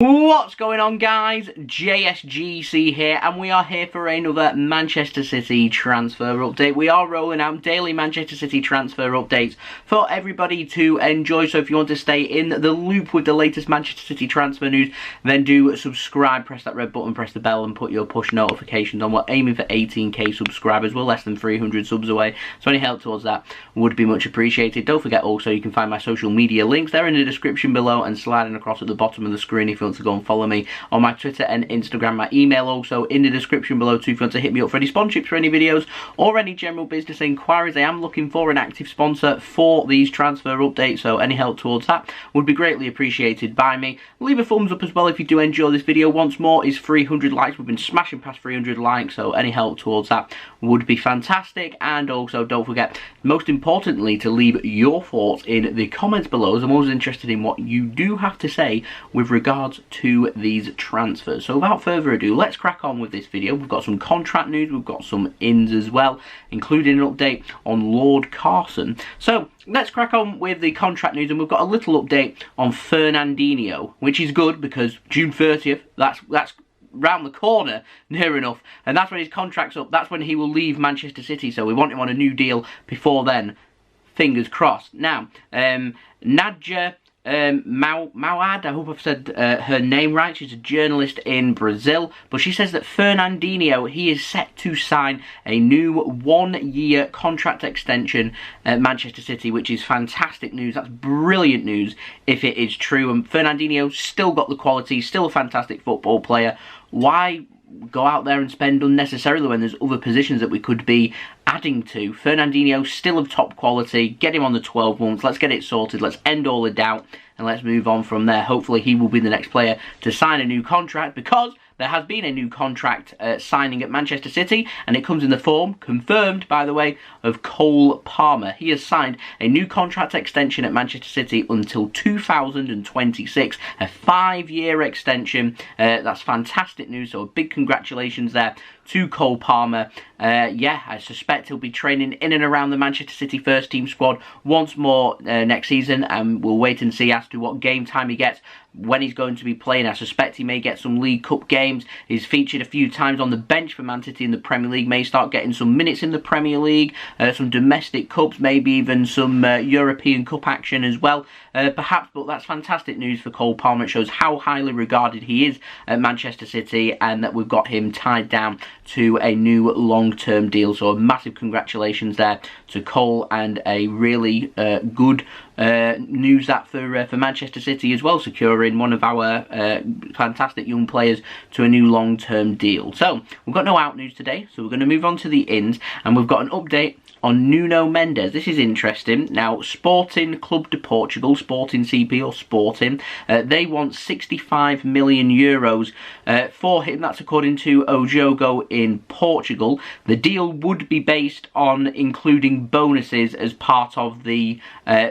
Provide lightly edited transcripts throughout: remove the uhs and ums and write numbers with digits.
What's going on, guys? JSGC here, and we are here for another Manchester City transfer update. We are rolling out daily Manchester City transfer updates for everybody to enjoy. So if you want to stay in the loop with the latest Manchester City transfer news, then do subscribe, press that red button, press the bell, and put your push notifications on. We're aiming for 18k subscribers. We're less than 300 subs away, so any help towards that would be much appreciated. Don't forget also you can find my social media links there in the description below and sliding across at the bottom of the screen if you want to go and follow me on my Twitter and Instagram. My email also in the description below too if you want to hit me up for any sponsorships for any videos or any general business inquiries. I am looking for an active sponsor for these transfer updates, so any help towards that would be greatly appreciated by me. Leave a thumbs up as well if you do enjoy this video. Once more is 300 likes. We've been smashing past 300 likes, so any help towards that would be fantastic. And also don't forget, most importantly, to leave your thoughts in the comments below, as I'm always interested in what you do have to say with regards to these transfers. So without further ado, let's crack on with this video. We've got some contract news, we've got some ins as well, including an update on Lord Carson. So let's crack on with the contract news, and we've got a little update on Fernandinho, which is good because June 30th, that's round the corner, near enough, and that's when his contract's up. That's when he will leave Manchester City, so we want him on a new deal before then. Fingers crossed. Now, Nadja, Mauad, I hope I've said her name right. She's a journalist in Brazil, but she says that Fernandinho, he is set to sign a new 1-year contract extension at Manchester City, which is fantastic news. That's brilliant news if it is true. And Fernandinho's still got the quality, still a fantastic football player. Why go out there and spend unnecessarily when there's other positions that we could be adding to? Fernandinho still of top quality. Get him on the 12 months. Let's get it sorted. Let's end all the doubt and let's move on from there. Hopefully he will be the next player to sign a new contract, because there has been a new contract signing at Manchester City, and it comes in the form, confirmed by the way, of Cole Palmer. He has signed a new contract extension at Manchester City until 2026, a 5-year extension. That's fantastic news, so a big congratulations there to Cole Palmer. Yeah, I suspect he'll be training in and around the Manchester City first team squad once more next season, and we'll wait and see as to what game time he gets, when he's going to be playing. I suspect he may get some League Cup games. He's featured a few times on the bench for Man City in the Premier League, may start getting some minutes in the Premier League, some domestic cups, maybe even some European Cup action as well, perhaps. But that's fantastic news for Cole Palmer. It shows how highly regarded he is at Manchester City, and that we've got him tied down to a new long-term deal. So a massive congratulations there to Cole, and a really good news that for Manchester City as well, securing one of our fantastic young players to a new long-term deal. So we've got no out news today, so we're going to move on to the ins, and we've got an update on Nuno Mendes. This is interesting. Now, Sporting Club de Portugal, Sporting CP or Sporting, they want 65 million euros for him. That's according to Ojogo in Portugal. The deal would be based on including bonuses as part of the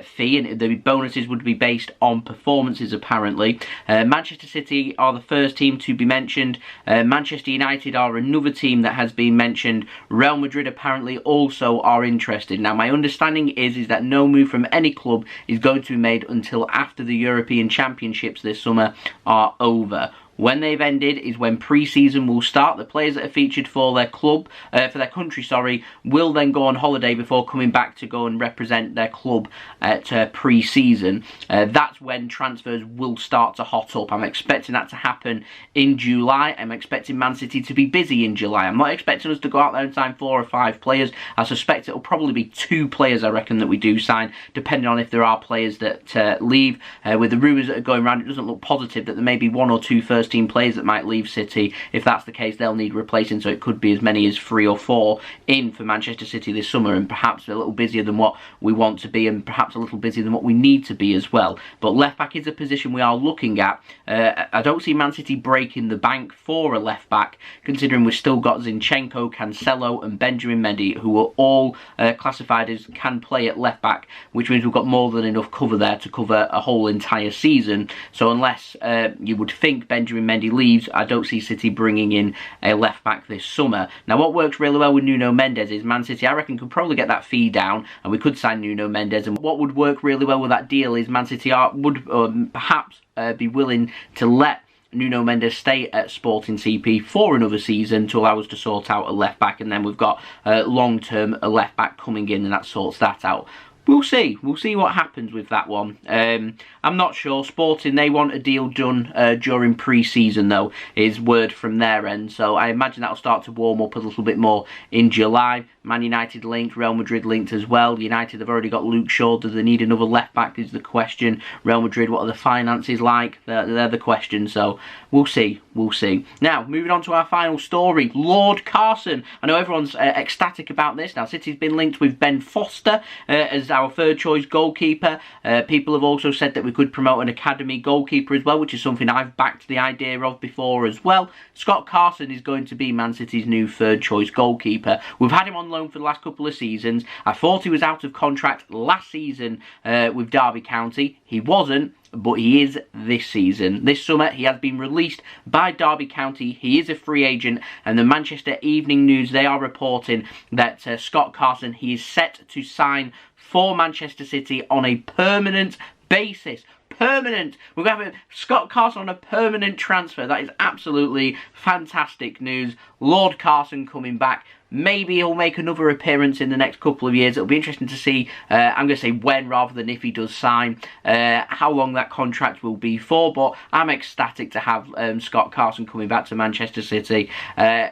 fee, and the bonuses would be based on performances apparently. Manchester City are the first team to be mentioned. Manchester United are another team that has been mentioned. Real Madrid apparently also are interested. Now, my understanding is that no move from any club is going to be made until after the European Championships this summer are over. When they've ended is when pre-season will start. The players that are featured for their club, for their country, sorry, will then go on holiday before coming back to go and represent their club at pre-season. That's when transfers will start to hot up. I'm expecting that to happen in July. I'm expecting Man City to be busy in July. I'm not expecting us to go out there and sign 4 or 5 players. I suspect it'll probably be 2 players, I reckon, that we do sign, depending on if there are players that leave. With the rumours that are going around, it doesn't look positive that there may be 1 or 2 first team players that might leave City. If that's the case, they'll need replacing, so it could be as many as 3 or 4 in for Manchester City this summer, and perhaps a little busier than what we want to be, and perhaps a little busier than what we need to be as well. But left back is a position we are looking at. I don't see Man City breaking the bank for a left back, considering we've still got Zinchenko, Cancelo and Benjamin Mendy, who are all classified as can play at left back, which means we've got more than enough cover there to cover a whole entire season. So unless you would think Benjamin Mendy leaves, I don't see City bringing in a left back this summer. Now, what works really well with Nuno Mendes is Man City, I reckon, could probably get that fee down, and we could sign Nuno Mendes. And what would work really well with that deal is Man City would perhaps be willing to let Nuno Mendes stay at Sporting CP for another season to allow us to sort out a left back, and then we've got long-term a left back coming in, and that sorts that out. We'll see. We'll see what happens with that one. I'm not sure. Sporting, they want a deal done during pre-season, though, is word from their end. So I imagine that'll start to warm up a little bit more in July. Man United linked, Real Madrid linked as well. United have already got Luke Shaw. Do they need another left back is the question. Real Madrid, what are the finances like? They're the question. So we'll see. We'll see. Now, moving on to our final story. Lord Carson. I know everyone's ecstatic about this. Now, City's been linked with Ben Foster as our third choice goalkeeper. People have also said that we could promote an academy goalkeeper as well, which is something I've backed the idea of before as well. Scott Carson is going to be Man City's new third choice goalkeeper. We've had him on loan for the last couple of seasons. I thought he was out of contract last season with Derby County. He wasn't, but he is this season. This summer, he has been released by Derby County. He is a free agent, and the Manchester Evening News, they are reporting that Scott Carson, he is set to sign for Manchester City on a permanent basis. Permanent. We're going to have Scott Carson on a permanent transfer. That is absolutely fantastic news. Lord Carson coming back. Maybe he'll make another appearance in the next couple of years. It'll be interesting to see, I'm going to say when rather than if he does sign, how long that contract will be for. But I'm ecstatic to have Scott Carson coming back to Manchester City.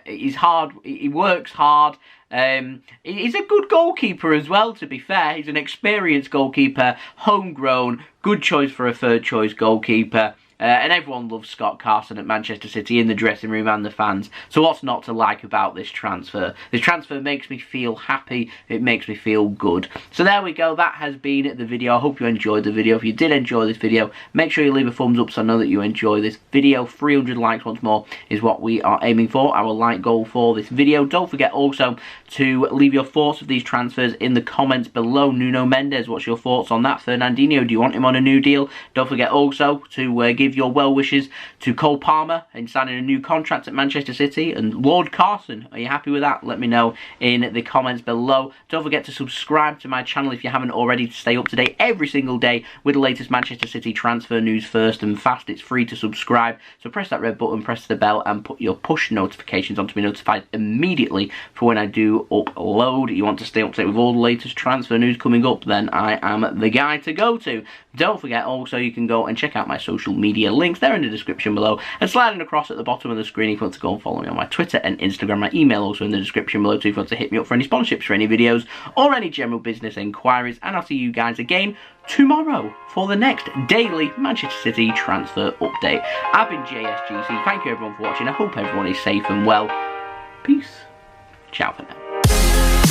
He's hard, he works hard. He's a good goalkeeper as well, to be fair. He's an experienced goalkeeper, homegrown, good choice for a third choice goalkeeper. And everyone loves Scott Carson at Manchester City in the dressing room and the fans. So what's not to like about this transfer? This transfer makes me feel happy. It makes me feel good. So there we go. That has been the video. I hope you enjoyed the video. If you did enjoy this video, make sure you leave a thumbs up so I know that you enjoy this video. 300 likes once more is what we are aiming for. Our like goal for this video. Don't forget also to leave your thoughts of these transfers in the comments below. Nuno Mendes, what's your thoughts on that? Fernandinho, do you want him on a new deal? Don't forget also to give your well wishes to Cole Palmer in signing a new contract at Manchester City, and Lord Carson. Are you happy with that? Let me know in the comments below. Don't forget to subscribe to my channel if you haven't already to stay up to date every single day with the latest Manchester City transfer news first and fast. It's free to subscribe, so press that red button, press the bell, and put your push notifications on to be notified immediately for when I do upload. You want to stay up to date with all the latest transfer news coming up, then I am the guy to go to. Don't forget also you can go and check out my social media links. They're in the description below, and sliding across at the bottom of the screen if you want to go and follow me on my Twitter and Instagram. My email also in the description below too if you want to hit me up for any sponsorships for any videos or any general business inquiries. And I'll see you guys again tomorrow for the next daily Manchester City transfer update. I've been JSGC. Thank you everyone for watching. I hope everyone is safe and well. Peace. Ciao for now.